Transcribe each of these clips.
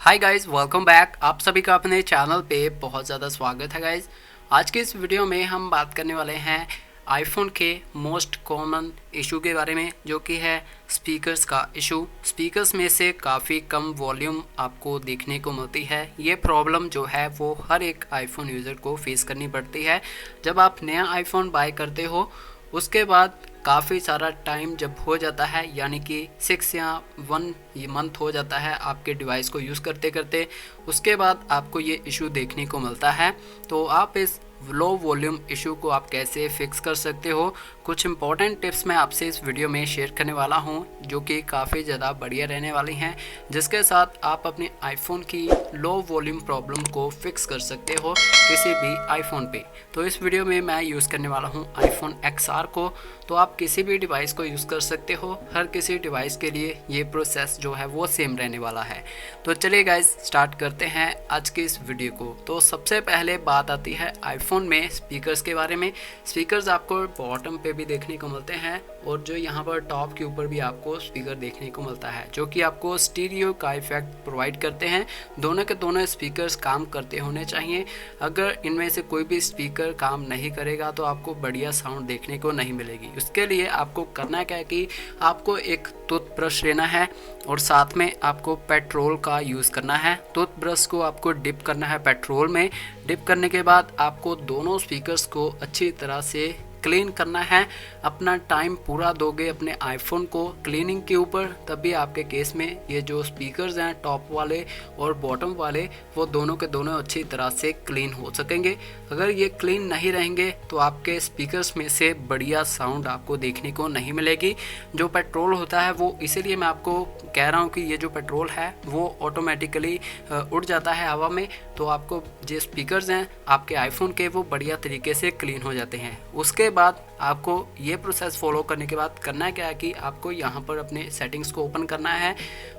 Hi guys, welcome back. आप सभी का अपने चैनल पे बहुत ज़्यादा स्वागत है गाइस। आज के इस वीडियो में हम बात करने वाले हैं आईफोन के मोस्ट कॉमन इशू के बारे में, जो कि है स्पीकर्स का इशू। स्पीकर्स में से काफ़ी कम वॉल्यूम आपको देखने को मिलती है। ये प्रॉब्लम जो है वो हर एक आईफोन यूज़र को फेस करनी पड़ती है। जब आप नया आईफोन बाय करते हो उसके बाद काफ़ी सारा टाइम जब हो जाता है, यानी कि 6 या 1 मंथ हो जाता है आपके डिवाइस को यूज़ करते करते, उसके बाद आपको ये इशू देखने को मिलता है। तो आप इस लो वॉल्यूम इशू को आप कैसे फिक्स कर सकते हो, कुछ इंपॉर्टेंट टिप्स मैं आपसे इस वीडियो में शेयर करने वाला हूं, जो कि काफ़ी ज़्यादा बढ़िया रहने वाली हैं, जिसके साथ आप अपने आईफोन की लो वॉल्यूम प्रॉब्लम को फिक्स कर सकते हो किसी भी आईफोन पे। तो इस वीडियो में मैं यूज़ करने वाला हूं आईफोन XR को। तो आप किसी भी डिवाइस को यूज़ कर सकते हो, हर किसी डिवाइस के लिए ये प्रोसेस जो है वो सेम रहने वाला है। तो चलिए गाइस, स्टार्ट करते हैं आज की इस वीडियो को। तो सबसे पहले बात आती है आईफोन में स्पीकर्स के बारे में। स्पीकर्स आपको बॉटम पे भी देखने को मिलते हैं, और जो यहाँ पर टॉप के ऊपर भी आपको स्पीकर देखने को मिलता है, जो कि आपको स्टीरियो का इफेक्ट प्रोवाइड करते हैं। दोनों के दोनों स्पीकर्स काम करते होने चाहिए। अगर इनमें से कोई भी स्पीकर काम नहीं करेगा तो आपको बढ़िया साउंड देखने को नहीं मिलेगी। उसके लिए आपको करना क्या है कि आपको एक टूथब्रश लेना है, और साथ में आपको पेट्रोल का यूज़ करना है। टूथब्रश को आपको डिप करना है पेट्रोल में। डिप करने के बाद आपको दोनों स्पीकर्स को अच्छी तरह से क्लीन करना है। अपना टाइम पूरा दोगे अपने आईफोन को क्लीनिंग के ऊपर, तभी आपके केस में ये जो स्पीकर्स हैं टॉप वाले और बॉटम वाले, वो दोनों के दोनों अच्छी तरह से क्लीन हो सकेंगे। अगर ये क्लीन नहीं रहेंगे तो आपके स्पीकर्स में से बढ़िया साउंड आपको देखने को नहीं मिलेगी। जो पेट्रोल होता है वो, इसीलिए मैं आपको कह रहा हूँ कि ये जो पेट्रोल है वो ऑटोमेटिकली उड़ जाता है हवा में, तो आपको जो स्पीकर्स हैं आपके आईफोन के वो बढ़िया तरीके से क्लीन हो जाते हैं। उसके बाद आपको ये प्रोसेस फॉलो करने के बाद करना क्या है कि आपको यहाँ पर अपने सेटिंग्स को ओपन करना है,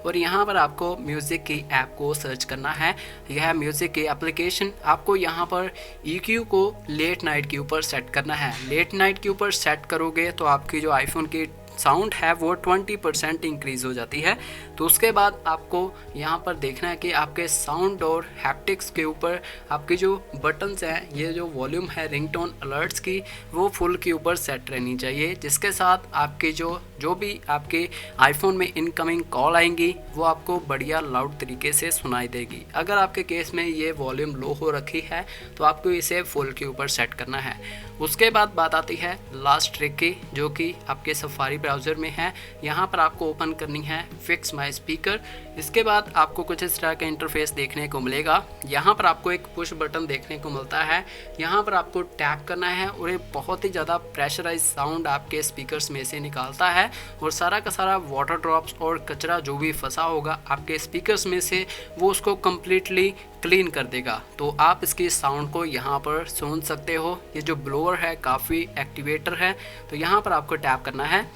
और यहाँ पर आपको म्यूज़िक की ऐप को सर्च करना है। यह म्यूज़िक की एप्लीकेशन, आपको यहाँ पर EQ को लेट नाइट के ऊपर सेट करना है। लेट नाइट के ऊपर सेट करोगे तो आपकी जो आईफोन की साउंड है वो 20% इंक्रीज़ हो जाती है। तो उसके बाद आपको यहाँ पर देखना है कि आपके साउंड और हैप्टिक्स के ऊपर आपकी जो बटन्स हैं, ये जो वॉल्यूम है रिंगटोन अलर्ट्स की, वो फुल के ऊपर सेट रहनी चाहिए, जिसके साथ आपकी जो भी आपके आईफोन में इनकमिंग कॉल आएंगी वो आपको बढ़िया लाउड तरीके से सुनाई देगी। अगर आपके केस में ये वॉल्यूम लो हो रखी है तो आपको इसे फुल के ऊपर सेट करना है। उसके बाद बात आती है लास्ट ट्रिक की, जो कि आपके सफारी ब्राउज़र में है। यहाँ पर आपको ओपन करनी है फिक्स माई स्पीकर। इसके बाद आपको कुछ इस तरह का इंटरफेस देखने को मिलेगा। यहाँ पर आपको एक पुश बटन देखने को मिलता है, यहाँ पर आपको टैप करना है, और ये बहुत ही ज़्यादा प्रेशराइज साउंड आपके स्पीकर्स में से निकालता है, और सारा का सारा वाटर ड्रॉप्स और कचरा जो भी फंसा होगा आपके स्पीकर्स में से, वो उसको कम्प्लीटली क्लीन कर देगा। तो आप इसकी साउंड को यहाँ पर सुन सकते हो। ये जो ब्लोअर है काफ़ी एक्टिवेटर है, तो यहाँ पर आपको टैप करना है।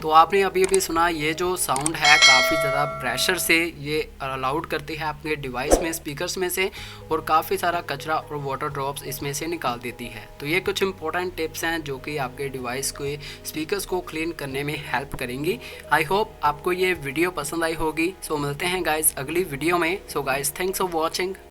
तो आपने अभी अभी सुना, ये जो साउंड है काफ़ी ज़्यादा प्रेशर से ये अलाउड करती है आपके डिवाइस में स्पीकर्स में से, और काफ़ी सारा कचरा और वाटर ड्रॉप्स इसमें से निकाल देती है। तो ये कुछ इंपॉर्टेंट टिप्स हैं जो कि आपके डिवाइस के स्पीकर्स को क्लीन करने में हेल्प करेंगी। आई होप आपको ये वीडियो पसंद आई होगी। सो मिलते हैं गाइज अगली वीडियो में। So guys, thanks for watching.